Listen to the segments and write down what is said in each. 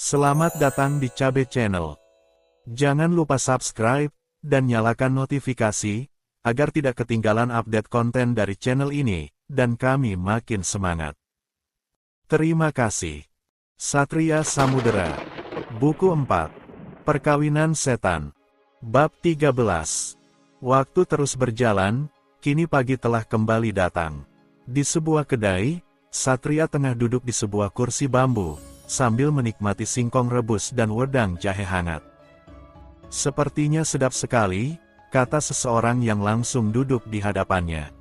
Selamat datang di Cabe Channel. Jangan lupa subscribe dan nyalakan notifikasi agar tidak ketinggalan update konten dari channel ini dan kami makin semangat. Terima kasih. Satria Samudera. Buku 4. Perkawinan Setan. Bab 13. Waktu terus berjalan, kini pagi telah kembali datang. Di sebuah kedai, Satria tengah duduk di sebuah kursi bambu, sambil menikmati singkong rebus dan wedang jahe hangat. Sepertinya sedap sekali, kata seseorang yang langsung duduk di hadapannya.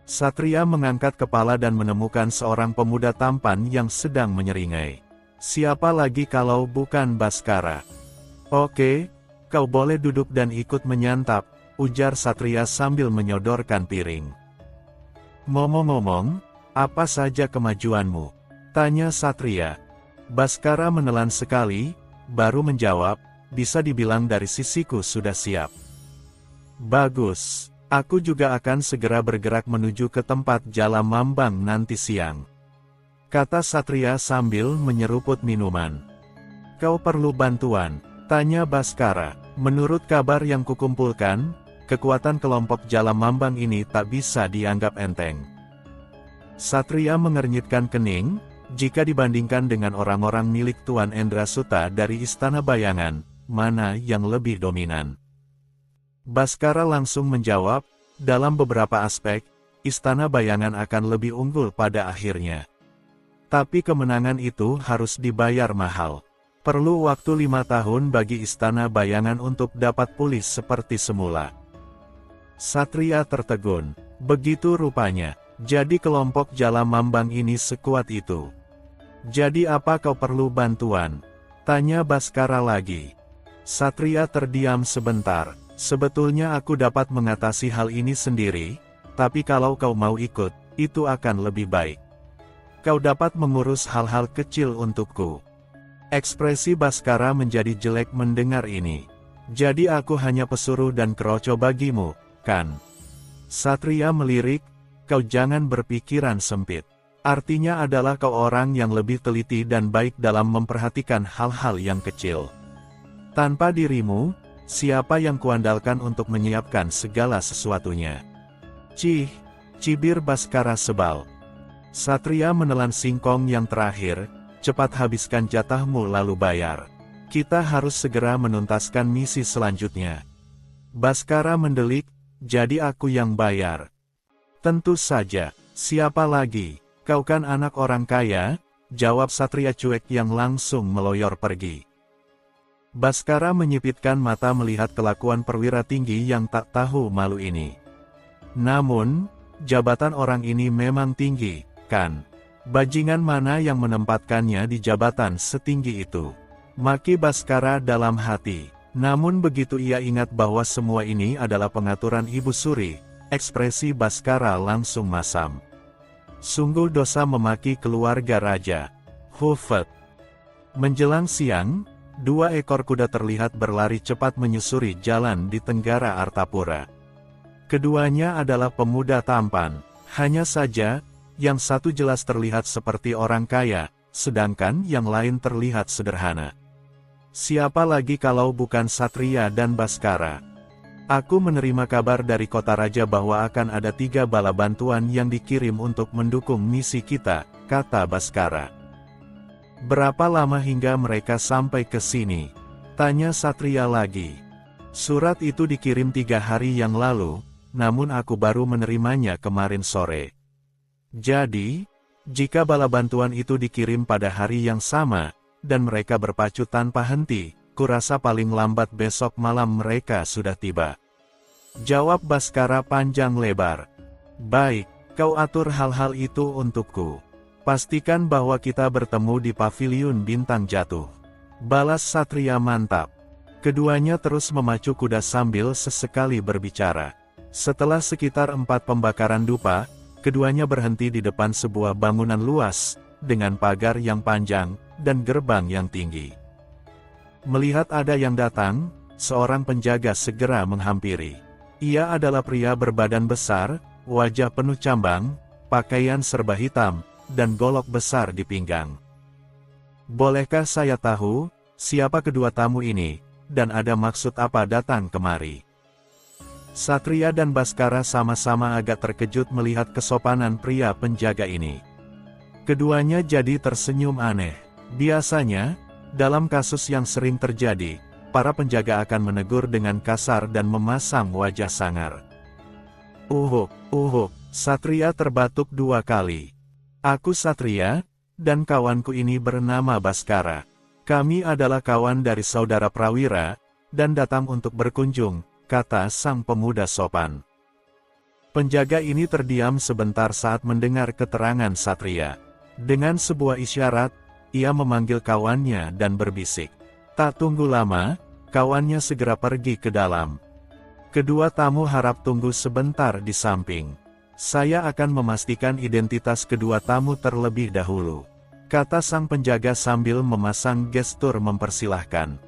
Satria mengangkat kepala dan menemukan seorang pemuda tampan yang sedang menyeringai. Siapa lagi kalau bukan Baskara? Oke, kau boleh duduk dan ikut menyantap, ujar Satria sambil menyodorkan piring. Ngomong-ngomong, apa saja kemajuanmu? Tanya Satria. Baskara menelan sekali, baru menjawab, bisa dibilang dari sisiku sudah siap. Bagus, aku juga akan segera bergerak menuju ke tempat Jala Mambang nanti siang. Kata Satria sambil menyeruput minuman. Kau perlu bantuan? Tanya Baskara. Menurut kabar yang kukumpulkan, kekuatan kelompok Jala Mambang ini tak bisa dianggap enteng. Satria mengernyitkan kening. Jika dibandingkan dengan orang-orang milik Tuan Endrasuta dari Istana Bayangan, mana yang lebih dominan? Baskara langsung menjawab, dalam beberapa aspek, Istana Bayangan akan lebih unggul pada akhirnya. Tapi kemenangan itu harus dibayar mahal. Perlu waktu 5 tahun bagi Istana Bayangan untuk dapat pulih seperti semula. Satria tertegun. Begitu rupanya. Jadi kelompok Jala Mambang ini sekuat itu. Jadi apa kau perlu bantuan? Tanya Baskara lagi. Satria terdiam sebentar. Sebetulnya aku dapat mengatasi hal ini sendiri, tapi kalau kau mau ikut, itu akan lebih baik. Kau dapat mengurus hal-hal kecil untukku. Ekspresi Baskara menjadi jelek mendengar ini. Jadi aku hanya pesuruh dan keroco bagimu, kan? Satria melirik. Kau jangan berpikiran sempit. Artinya adalah kau orang yang lebih teliti dan baik dalam memperhatikan hal-hal yang kecil. Tanpa dirimu, siapa yang kuandalkan untuk menyiapkan segala sesuatunya? Cibir Baskara sebal. Satria menelan singkong yang terakhir, cepat habiskan jatahmu lalu bayar. Kita harus segera menuntaskan misi selanjutnya. Baskara mendelik, jadi aku yang bayar. Tentu saja, siapa lagi? Kau kan anak orang kaya, jawab Satria cuek yang langsung meloyor pergi. Baskara menyipitkan mata melihat kelakuan perwira tinggi yang tak tahu malu ini. Namun, jabatan orang ini memang tinggi, kan? Bajingan mana yang menempatkannya di jabatan setinggi itu? Maki Baskara dalam hati. Namun begitu ia ingat bahwa semua ini adalah pengaturan Ibu Suri, ekspresi Baskara langsung masam. Sungguh dosa memaki keluarga raja. Hufet. Menjelang siang, 2 ekor kuda terlihat berlari cepat menyusuri jalan di tenggara Artapura. Keduanya adalah pemuda tampan. Hanya saja, yang satu jelas terlihat seperti orang kaya, sedangkan yang lain terlihat sederhana. Siapa lagi kalau bukan Satria dan Baskara? Aku menerima kabar dari kota raja bahwa akan ada 3 bala bantuan yang dikirim untuk mendukung misi kita, kata Baskara. Berapa lama hingga mereka sampai ke sini? Tanya Satria lagi. Surat itu dikirim 3 hari yang lalu, namun aku baru menerimanya kemarin sore. Jadi, jika bala bantuan itu dikirim pada hari yang sama, dan mereka berpacu tanpa henti, kurasa paling lambat besok malam mereka sudah tiba. Jawab Baskara panjang lebar. Baik, kau atur hal-hal itu untukku. Pastikan bahwa kita bertemu di paviliun Bintang Jatuh. Balas Satria mantap. Keduanya terus memacu kuda sambil sesekali berbicara. Setelah sekitar 4 pembakaran dupa, keduanya berhenti di depan sebuah bangunan luas, dengan pagar yang panjang, dan gerbang yang tinggi. Melihat ada yang datang, seorang penjaga segera menghampiri. Ia adalah pria berbadan besar, wajah penuh cambang, pakaian serba hitam, dan golok besar di pinggang. Bolehkah saya tahu, siapa kedua tamu ini, dan ada maksud apa datang kemari? Satria dan Baskara sama-sama agak terkejut melihat kesopanan pria penjaga ini. Keduanya jadi tersenyum aneh. Biasanya, dalam kasus yang sering terjadi, para penjaga akan menegur dengan kasar dan memasang wajah sangar. Satria terbatuk 2 kali. Aku Satria, dan kawanku ini bernama Baskara. Kami adalah kawan dari saudara Prawira, dan datang untuk berkunjung, kata sang pemuda sopan. Penjaga ini terdiam sebentar saat mendengar keterangan Satria. Dengan sebuah isyarat, ia memanggil kawannya dan berbisik. Tak tunggu lama, kawannya segera pergi ke dalam. Kedua tamu harap tunggu sebentar di samping. Saya akan memastikan identitas kedua tamu terlebih dahulu, kata sang penjaga sambil memasang gestur mempersilahkan.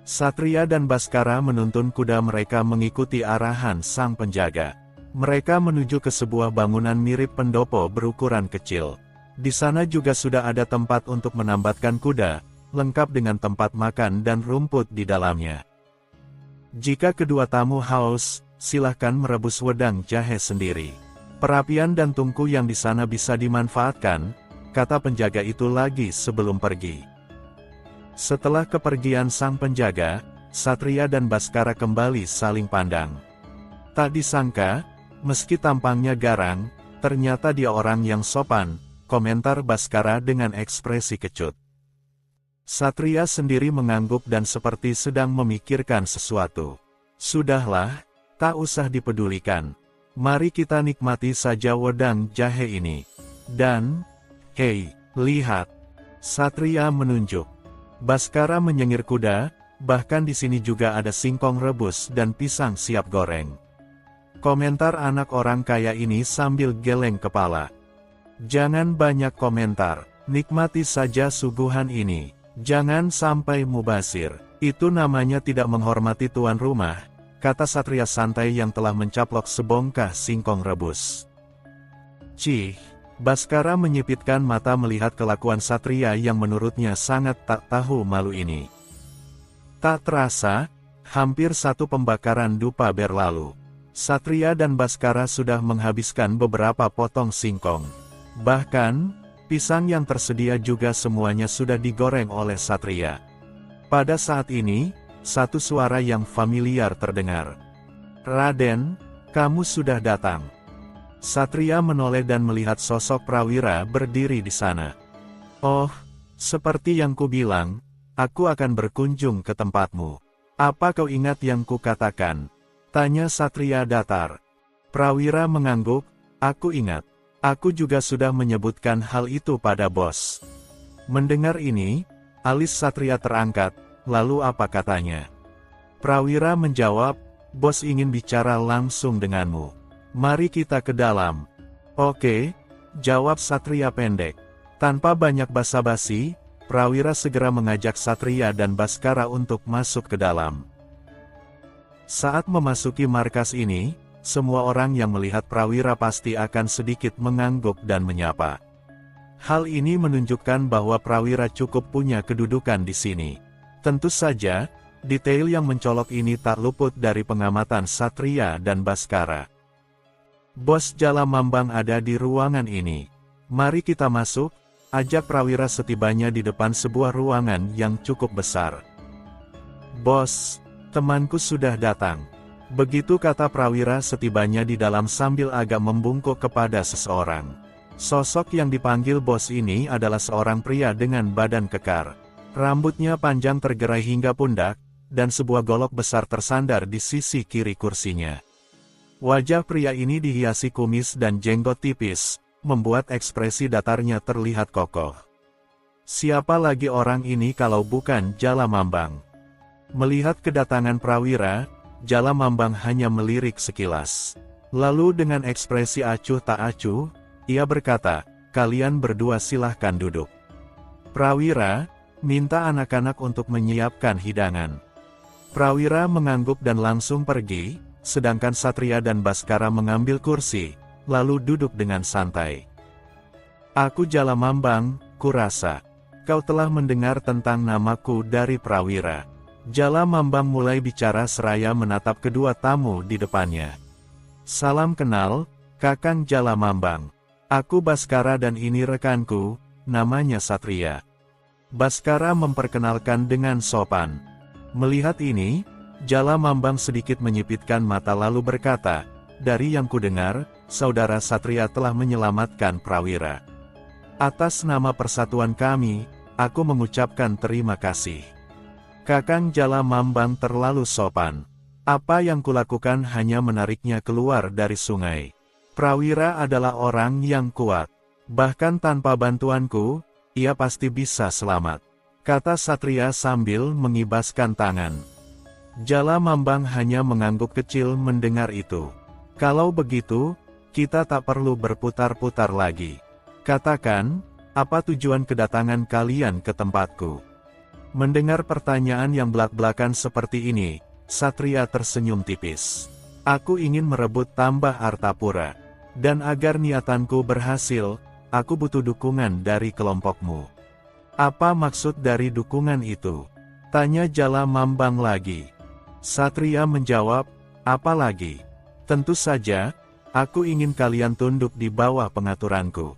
Satria dan Baskara menuntun kuda mereka mengikuti arahan sang penjaga. Mereka menuju ke sebuah bangunan mirip pendopo berukuran kecil. Di sana juga sudah ada tempat untuk menambatkan kuda, lengkap dengan tempat makan dan rumput di dalamnya. Jika kedua tamu haus, silahkan merebus wedang jahe sendiri. Perapian dan tungku yang di sana bisa dimanfaatkan, kata penjaga itu lagi sebelum pergi. Setelah kepergian sang penjaga, Satria dan Baskara kembali saling pandang. Tak disangka, meski tampangnya garang, ternyata dia orang yang sopan, komentar Baskara dengan ekspresi kecut. Satria sendiri mengangguk dan seperti sedang memikirkan sesuatu. Sudahlah, tak usah dipedulikan. Mari kita nikmati saja wedang jahe ini. Dan, hei, lihat. Satria menunjuk. Baskara menyengir kuda, bahkan di sini juga ada singkong rebus dan pisang siap goreng. Komentar anak orang kaya ini sambil geleng kepala. Jangan banyak komentar, nikmati saja suguhan ini. Jangan sampai mubazir, itu namanya tidak menghormati tuan rumah, kata Satria santai yang telah mencaplok sebongkah singkong rebus. Cih, Baskara menyipitkan mata melihat kelakuan Satria yang menurutnya sangat tak tahu malu ini. Tak terasa, hampir 1 pembakaran dupa berlalu. Satria dan Baskara sudah menghabiskan beberapa potong singkong. Bahkan, pisang yang tersedia juga semuanya sudah digoreng oleh Satria. Pada saat ini, satu suara yang familiar terdengar. Raden, kamu sudah datang. Satria menoleh dan melihat sosok Prawira berdiri di sana. Oh, seperti yang kubilang, aku akan berkunjung ke tempatmu. Apa kau ingat yang kukatakan? Tanya Satria datar. Prawira mengangguk, aku ingat. Aku juga sudah menyebutkan hal itu pada bos. Mendengar ini, alis Satria terangkat, lalu apa katanya? Prawira menjawab, bos ingin bicara langsung denganmu. Mari kita ke dalam. Oke, jawab Satria pendek. Tanpa banyak basa-basi, Prawira segera mengajak Satria dan Baskara untuk masuk ke dalam. Saat memasuki markas ini, semua orang yang melihat Prawira pasti akan sedikit mengangguk dan menyapa. Hal ini menunjukkan bahwa Prawira cukup punya kedudukan di sini. Tentu saja, detail yang mencolok ini tak luput dari pengamatan Satria dan Baskara. Bos Jalamambang ada di ruangan ini. Mari kita masuk, ajak Prawira setibanya di depan sebuah ruangan yang cukup besar. Bos, temanku sudah datang. Begitu kata Prawira setibanya di dalam sambil agak membungkuk kepada seseorang. Sosok yang dipanggil bos ini adalah seorang pria dengan badan kekar. Rambutnya panjang tergerai hingga pundak, dan sebuah golok besar tersandar di sisi kiri kursinya. Wajah pria ini dihiasi kumis dan jenggot tipis, membuat ekspresi datarnya terlihat kokoh. Siapa lagi orang ini kalau bukan Jalamambang? Melihat kedatangan Prawira, Jalamambang hanya melirik sekilas. Lalu dengan ekspresi acuh tak acuh, ia berkata, kalian berdua silahkan duduk. Prawira, minta anak-anak untuk menyiapkan hidangan. Prawira mengangguk dan langsung pergi, sedangkan Satria dan Baskara mengambil kursi, lalu duduk dengan santai. Aku Jalamambang, kurasa. kau telah mendengar tentang namaku dari Prawira. Jala Mambang mulai bicara seraya menatap kedua tamu di depannya. Salam kenal, Kakang Jala Mambang. Aku Baskara dan ini rekanku, namanya Satria. Baskara memperkenalkan dengan sopan. Melihat ini, Jala Mambang sedikit menyipitkan mata lalu berkata, dari yang kudengar, saudara Satria telah menyelamatkan Prawira. Atas nama persatuan kami, aku mengucapkan terima kasih. Kakang Jala Mambang terlalu sopan. Apa yang kulakukan hanya menariknya keluar dari sungai. Prawira adalah orang yang kuat. Bahkan tanpa bantuanku, ia pasti bisa selamat, kata Satria sambil mengibaskan tangan. Jala Mambang hanya mengangguk kecil mendengar itu. Kalau begitu, kita tak perlu berputar-putar lagi. Katakan, apa tujuan kedatangan kalian ke tempatku? Mendengar pertanyaan yang belak-belakan seperti ini, Satria tersenyum tipis. Aku ingin merebut tambah Artapura. Dan agar niatanku berhasil, aku butuh dukungan dari kelompokmu. Apa maksud dari dukungan itu? Tanya Jala Mambang lagi. Satria menjawab, apa lagi? Tentu saja, aku ingin kalian tunduk di bawah pengaturanku.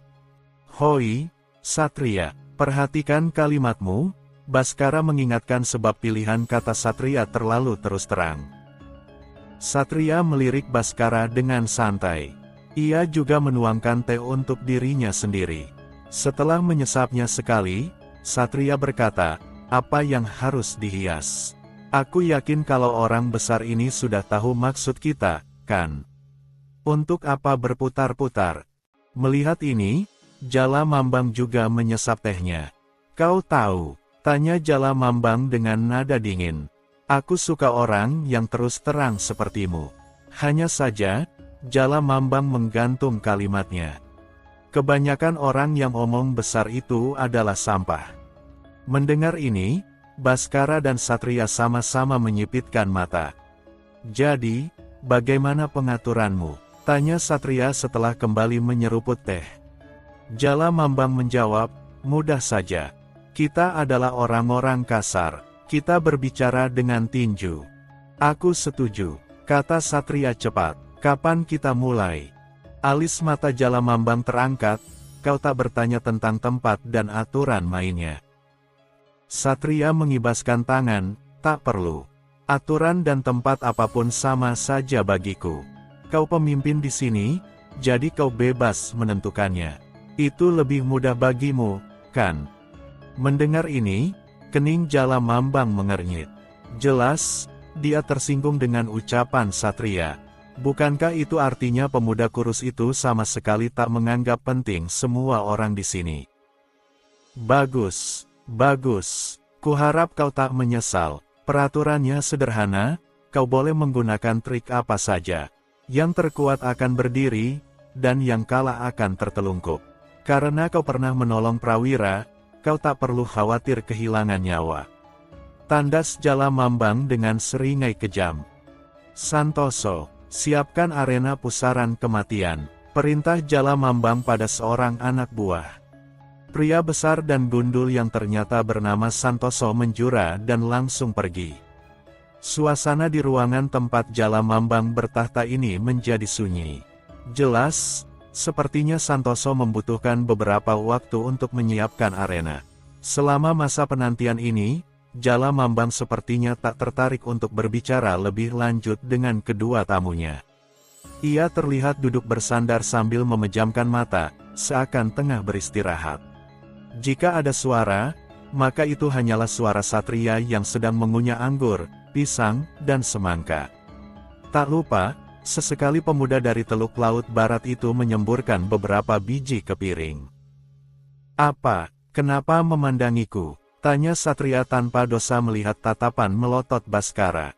Hoi, Satria, perhatikan kalimatmu. Baskara mengingatkan sebab pilihan kata Satria terlalu terus terang. Satria melirik Baskara dengan santai. Ia juga menuangkan teh untuk dirinya sendiri. Setelah menyesapnya sekali, Satria berkata, apa yang harus dihias? Aku yakin kalau orang besar ini sudah tahu maksud kita, kan? Untuk apa berputar-putar? Melihat ini, Jala Mambang juga menyesap tehnya. Kau tahu? Tanya Jala Mambang dengan nada dingin. Aku suka orang yang terus terang sepertimu. Hanya saja, Jala Mambang menggantung kalimatnya. Kebanyakan orang yang omong besar itu adalah sampah. Mendengar ini, Baskara dan Satria sama-sama menyipitkan mata. Jadi, bagaimana pengaturanmu? Tanya Satria setelah kembali menyeruput teh. Jala Mambang menjawab, mudah saja. Kita adalah orang-orang kasar, kita berbicara dengan tinju. Aku setuju, kata Satria cepat. Kapan kita mulai? Alis mata Jala Mambang terangkat, kau tak bertanya tentang tempat dan aturan mainnya. Satria mengibaskan tangan, tak perlu. Aturan dan tempat apapun sama saja bagiku. Kau pemimpin di sini, jadi kau bebas menentukannya. Itu lebih mudah bagimu, kan? Mendengar ini, kening Jala Mambang mengernyit. Jelas, dia tersinggung dengan ucapan Satria. Bukankah itu artinya pemuda kurus itu sama sekali tak menganggap penting semua orang di sini? Bagus, bagus. Kuharap kau tak menyesal. Peraturannya sederhana, kau boleh menggunakan trik apa saja. Yang terkuat akan berdiri, dan yang kalah akan tertelungkup. Karena kau pernah menolong Prawira, kau tak perlu khawatir kehilangan nyawa. Tandas Jala Mambang dengan seringai kejam. Santoso, siapkan arena pusaran kematian. Perintah Jala Mambang pada seorang anak buah. Pria besar dan gundul yang ternyata bernama Santoso menjura dan langsung pergi. Suasana di ruangan tempat Jala Mambang bertahta ini menjadi sunyi. Jelas, sepertinya Santoso membutuhkan beberapa waktu untuk menyiapkan arena. Selama masa penantian ini, Jala Mambang sepertinya tak tertarik untuk berbicara lebih lanjut dengan kedua tamunya. Ia terlihat duduk bersandar sambil memejamkan mata, seakan tengah beristirahat. Jika ada suara, maka itu hanyalah suara Satria yang sedang mengunyah anggur, pisang, dan semangka. Tak lupa, sesekali pemuda dari Teluk Laut Barat itu menyemburkan beberapa biji ke piring. Apa, kenapa memandangiku? Tanya Satria tanpa dosa melihat tatapan melotot Baskara.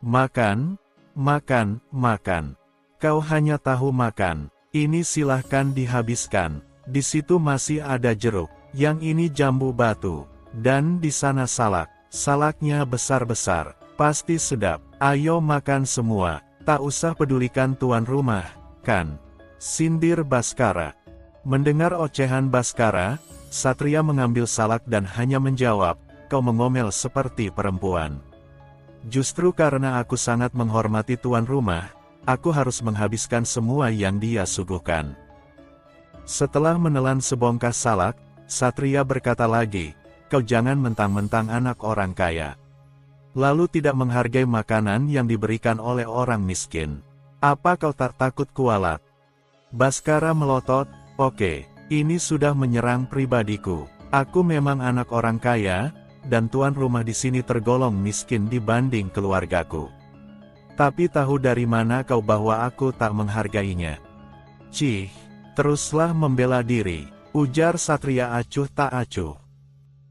Makan, makan, makan. Kau hanya tahu makan. Ini silahkan dihabiskan. Di situ masih ada jeruk. Yang ini jambu batu. Dan di sana salak. Salaknya besar-besar. Pasti sedap. Ayo makan semua. Tak usah pedulikan tuan rumah, kan? Sindir Baskara. Mendengar ocehan Baskara, Satria mengambil salak dan hanya menjawab, "Kau mengomel seperti perempuan." "Justru karena aku sangat menghormati tuan rumah, aku harus menghabiskan semua yang dia suguhkan." Setelah menelan sebongkah salak, Satria berkata lagi, "Kau jangan mentang-mentang anak orang kaya, lalu tidak menghargai makanan yang diberikan oleh orang miskin. Apa kau tak takut kualat?" Baskara melotot, "Oke, ini sudah menyerang pribadiku. Aku memang anak orang kaya, dan tuan rumah di sini tergolong miskin dibanding keluargaku. Tapi tahu dari mana kau bahwa aku tak menghargainya?" "Cih, teruslah membela diri," ujar Satria acuh tak acuh.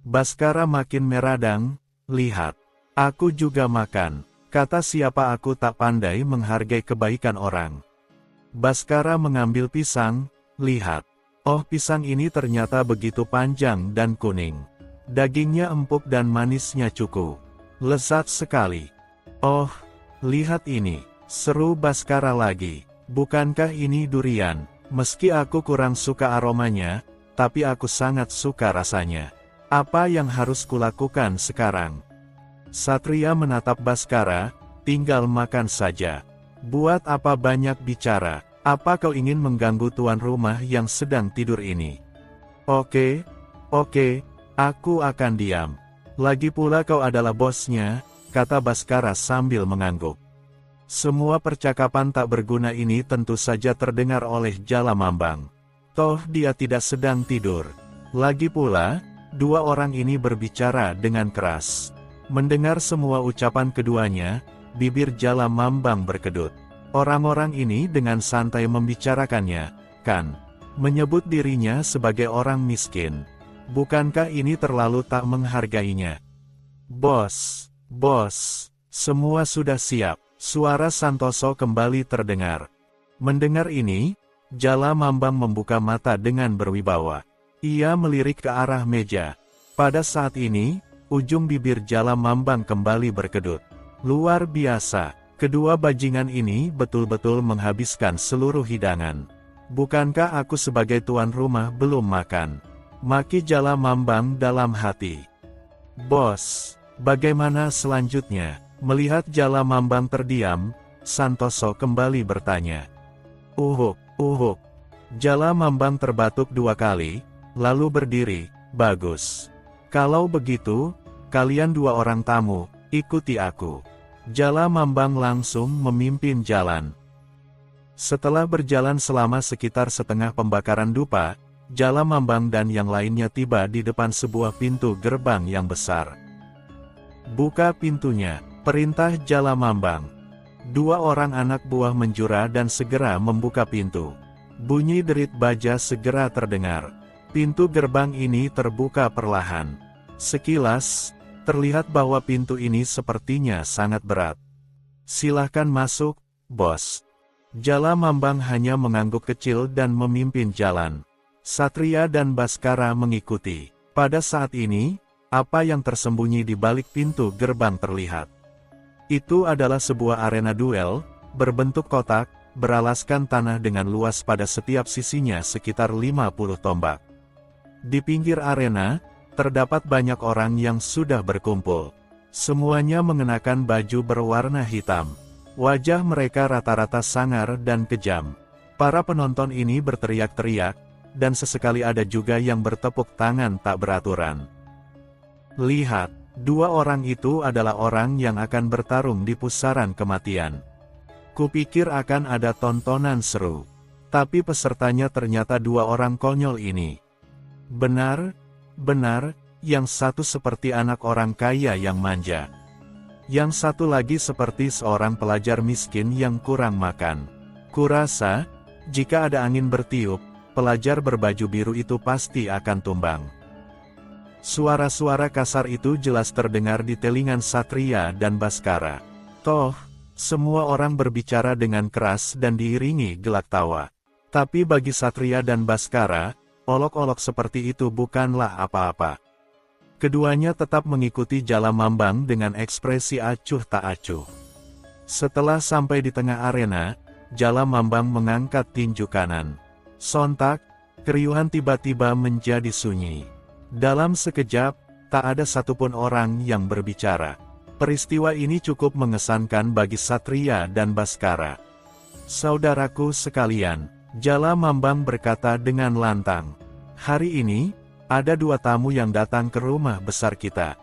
Baskara makin meradang, "Lihat, aku juga makan. Kata siapa aku tak pandai menghargai kebaikan orang." Baskara mengambil pisang, "Lihat. Oh, pisang ini ternyata begitu panjang dan kuning. Dagingnya empuk dan manisnya cukup. Lezat sekali." "Oh, lihat ini," seru Baskara lagi. "Bukankah ini durian? Meski aku kurang suka aromanya, tapi aku sangat suka rasanya. Apa yang harus kulakukan sekarang?" Satria menatap Baskara, "Tinggal makan saja. Buat apa banyak bicara? Apa kau ingin mengganggu tuan rumah yang sedang tidur ini?" Oke, aku akan diam. Lagi pula kau adalah bosnya," kata Baskara sambil mengangguk. Semua percakapan tak berguna ini tentu saja terdengar oleh Jalamambang. Toh dia tidak sedang tidur. Lagi pula, dua orang ini berbicara dengan keras. Mendengar semua ucapan keduanya, bibir Jalamambang berkedut. Orang-orang ini dengan santai membicarakannya, kan? Menyebut dirinya sebagai orang miskin. Bukankah ini terlalu tak menghargainya? Bos, semua sudah siap." Suara Santoso kembali terdengar. Mendengar ini, Jalamambang membuka mata dengan berwibawa. Ia melirik ke arah meja. Pada saat ini, ujung bibir Jalamambang kembali berkedut. Luar biasa. Kedua bajingan ini betul-betul menghabiskan seluruh hidangan. "Bukankah aku sebagai tuan rumah belum makan?" maki Jalamambang dalam hati. "Bos, bagaimana selanjutnya?" Melihat Jalamambang terdiam, Santoso kembali bertanya. Uhuk. Jalamambang terbatuk 2 kali, lalu berdiri, "Bagus. Kalau begitu, kalian 2 orang tamu, ikuti aku." Jalamambang langsung memimpin jalan. Setelah berjalan selama sekitar setengah pembakaran dupa, Jalamambang dan yang lainnya tiba di depan sebuah pintu gerbang yang besar. "Buka pintunya," perintah Jalamambang. 2 orang anak buah menjura dan segera membuka pintu. Bunyi derit baja segera terdengar. Pintu gerbang ini terbuka perlahan. Sekilas, terlihat bahwa pintu ini sepertinya sangat berat. "Silahkan masuk, bos." Jalamambang hanya mengangguk kecil dan memimpin jalan. Satria dan Baskara mengikuti. Pada saat ini, apa yang tersembunyi di balik pintu gerbang terlihat. Itu adalah sebuah arena duel, berbentuk kotak, beralaskan tanah dengan luas pada setiap sisinya sekitar 50 tombak. Di pinggir arena, terdapat banyak orang yang sudah berkumpul. Semuanya mengenakan baju berwarna hitam. Wajah mereka rata-rata sangar dan kejam. Para penonton ini berteriak-teriak, dan sesekali ada juga yang bertepuk tangan tak beraturan. "Lihat, 2 orang itu adalah orang yang akan bertarung di pusaran kematian. Kupikir akan ada tontonan seru. Tapi pesertanya ternyata 2 orang konyol ini. Benar, yang satu seperti anak orang kaya yang manja. Yang satu lagi seperti seorang pelajar miskin yang kurang makan. Kurasa, jika ada angin bertiup, pelajar berbaju biru itu pasti akan tumbang." Suara-suara kasar itu jelas terdengar di telingan Satria dan Baskara. Toh, semua orang berbicara dengan keras dan diiringi gelak tawa. Tapi bagi Satria dan Baskara, olok-olok seperti itu bukanlah apa-apa. Keduanya tetap mengikuti Jalamambang dengan ekspresi acuh tak acuh. Setelah sampai di tengah arena, Jalamambang mengangkat tinju kanan. Sontak, Keriuhan tiba-tiba menjadi sunyi. Dalam sekejap, tak ada satupun orang yang berbicara. Peristiwa ini cukup mengesankan bagi Satria dan Baskara. "Saudaraku sekalian," Jala Mambang berkata dengan lantang. "Hari ini, ada 2 tamu yang datang ke rumah besar kita.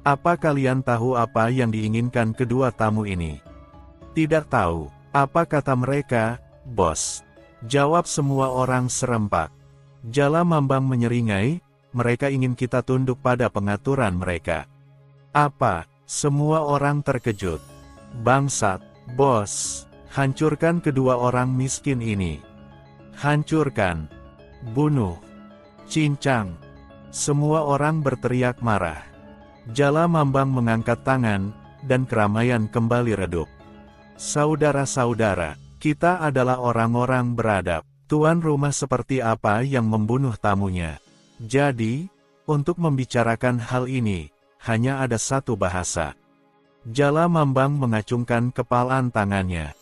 Apa kalian tahu apa yang diinginkan kedua tamu ini?" "Tidak tahu." "Apa kata mereka, Bos?" jawab semua orang serempak. Jala Mambang menyeringai, "Mereka ingin kita tunduk pada pengaturan mereka." "Apa?" Semua orang terkejut. "Bangsat, Bos. Hancurkan kedua orang miskin ini. Hancurkan. Bunuh. Cincang." Semua orang berteriak marah. Jala Mambang mengangkat tangan, dan keramaian kembali redup. "Saudara-saudara, kita adalah orang-orang beradab. Tuan rumah seperti apa yang membunuh tamunya? Jadi, untuk membicarakan hal ini, hanya ada satu bahasa." Jala Mambang mengacungkan kepalan tangannya.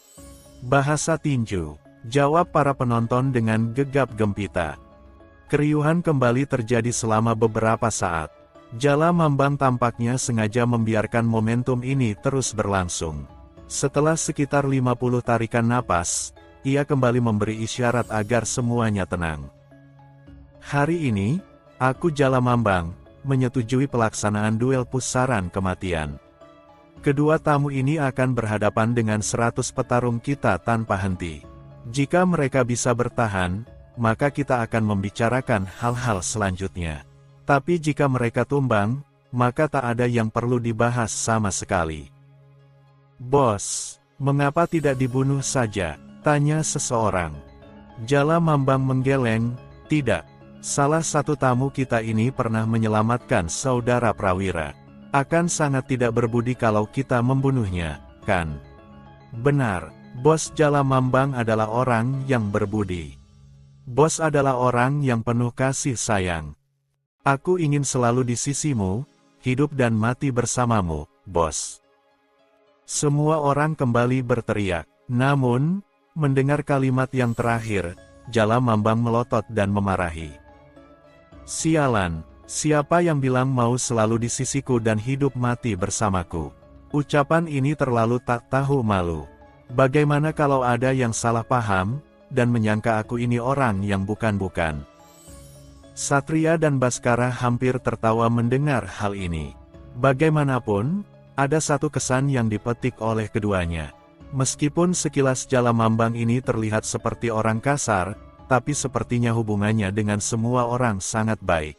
"Bahasa tinju," jawab para penonton dengan gegap gempita. Keriuhan kembali terjadi selama beberapa saat. Jala Mambang tampaknya sengaja membiarkan momentum ini terus berlangsung. Setelah sekitar 50 tarikan napas, ia kembali memberi isyarat agar semuanya tenang. "Hari ini, aku Jala Mambang, menyetujui pelaksanaan duel pusaran kematian. Kedua tamu ini akan berhadapan dengan 100 petarung kita tanpa henti. Jika mereka bisa bertahan, maka kita akan membicarakan hal-hal selanjutnya. Tapi jika mereka tumbang, maka tak ada yang perlu dibahas sama sekali." "Bos, mengapa tidak dibunuh saja?" tanya seseorang. Jala Mambang menggeleng, "Tidak. Salah satu tamu kita ini pernah menyelamatkan saudara Prawira. Akan sangat tidak berbudi kalau kita membunuhnya, kan?" "Benar, Bos." Jala Mambang adalah orang yang berbudi. "Bos adalah orang yang penuh kasih sayang. Aku ingin selalu di sisimu, hidup dan mati bersamamu, Bos." Semua orang kembali berteriak. Namun, mendengar kalimat yang terakhir, Jala Mambang melotot dan memarahi. "Sialan, siapa yang bilang mau selalu di sisiku dan hidup mati bersamaku? Ucapan ini terlalu tak tahu malu. Bagaimana kalau ada yang salah paham, dan menyangka aku ini orang yang bukan-bukan?" Satria dan Baskara hampir tertawa mendengar hal ini. Bagaimanapun, ada satu kesan yang dipetik oleh keduanya. Meskipun sekilas Jala Mambang ini terlihat seperti orang kasar, tapi sepertinya hubungannya dengan semua orang sangat baik.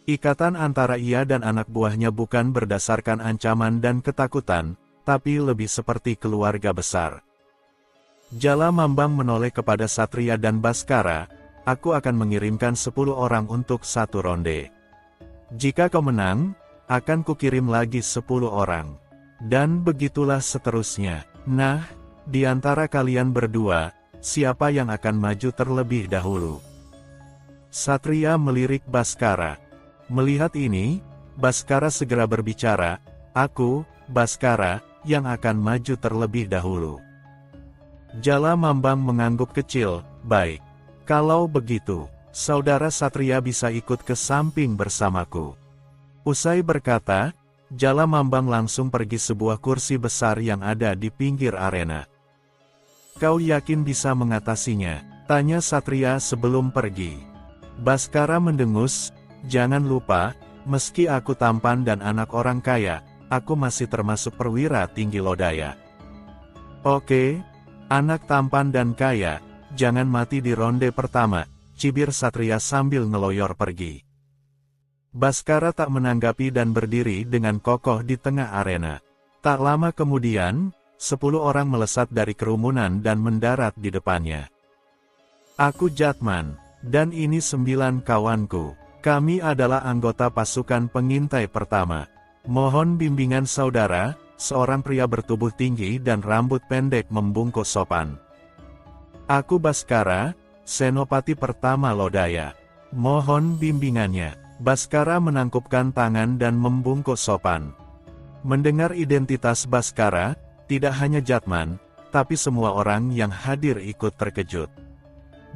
Ikatan antara ia dan anak buahnya bukan berdasarkan ancaman dan ketakutan, tapi lebih seperti keluarga besar. Jala Mambang menoleh kepada Satria dan Baskara, "Aku akan mengirimkan 10 orang untuk 1 ronde. Jika kau menang, akan kukirim lagi 10 orang. Dan begitulah seterusnya. Nah, di antara kalian berdua, siapa yang akan maju terlebih dahulu?" Satria melirik Baskara. Melihat ini, Baskara segera berbicara, "Aku, Baskara, yang akan maju terlebih dahulu." Jala Mambang mengangguk kecil, "Baik. Kalau begitu, saudara Satria bisa ikut ke samping bersamaku." Usai berkata, Jala Mambang langsung pergi sebuah kursi besar yang ada di pinggir arena. "Kau yakin bisa mengatasinya?" tanya Satria sebelum pergi. Baskara mendengus, "Jangan lupa, meski aku tampan dan anak orang kaya, aku masih termasuk perwira tinggi lodaya." "Oke, anak tampan dan kaya, jangan mati di ronde pertama," cibir Satria sambil ngeloyor pergi. Baskara tak menanggapi dan berdiri dengan kokoh di tengah arena. Tak lama kemudian, 10 orang melesat dari kerumunan dan mendarat di depannya. "Aku Jatman, dan ini 9 kawanku. Kami adalah anggota pasukan pengintai pertama. Mohon bimbingan saudara." Seorang pria bertubuh tinggi dan rambut pendek membungkuk sopan. "Aku Baskara, senopati pertama lodaya. Mohon bimbingannya." Baskara menangkupkan tangan dan membungkuk sopan. Mendengar identitas Baskara, tidak hanya Jatman, tapi semua orang yang hadir ikut terkejut.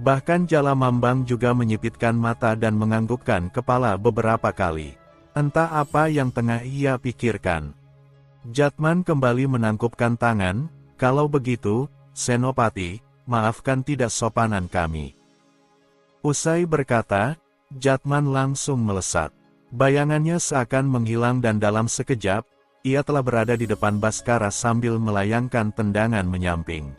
Bahkan Jalamambang juga menyipitkan mata dan menganggukkan kepala beberapa kali. Entah apa yang tengah ia pikirkan. Jatman kembali menangkupkan tangan, "Kalau begitu, Senopati, maafkan tidak sopanan kami." Usai berkata, Jatman langsung melesat. Bayangannya seakan menghilang dan dalam sekejap, ia telah berada di depan Baskara sambil melayangkan tendangan menyamping.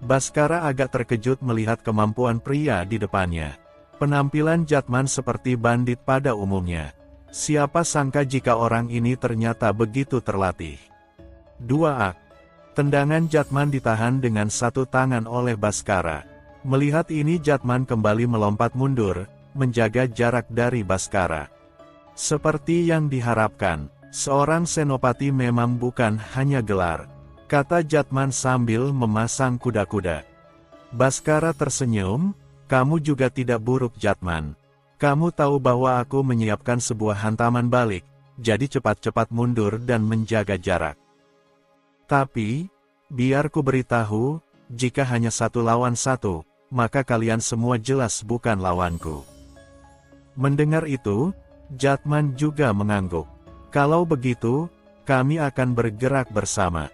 Baskara agak terkejut melihat kemampuan pria di depannya. Penampilan Jatman seperti bandit pada umumnya. Siapa sangka jika orang ini ternyata begitu terlatih. 2 ak. Tendangan Jatman ditahan dengan satu tangan oleh Baskara. Melihat ini Jatman kembali melompat mundur, menjaga jarak dari Baskara. Seperti yang diharapkan, seorang senopati memang bukan hanya gelar, kata Jatman sambil memasang kuda-kuda. Baskara tersenyum, "Kamu juga tidak buruk Jatman. Kamu tahu bahwa aku menyiapkan sebuah hantaman balik, jadi cepat-cepat mundur dan menjaga jarak. Tapi, biar ku beritahu, jika hanya 1 lawan 1, maka kalian semua jelas bukan lawanku." Mendengar itu, Jatman juga mengangguk. "Kalau begitu, kami akan bergerak bersama."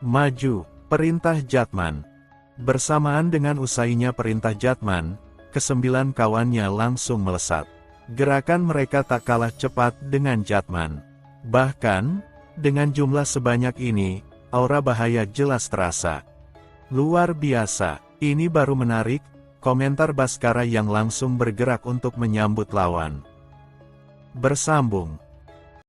"Maju," perintah Jatman. Bersamaan dengan usainya perintah Jatman, ke-9 kawannya langsung melesat. Gerakan mereka tak kalah cepat dengan Jatman. Bahkan, dengan jumlah sebanyak ini, aura bahaya jelas terasa. "Luar biasa, ini baru menarik," komentar Baskara yang langsung bergerak untuk menyambut lawan. Bersambung.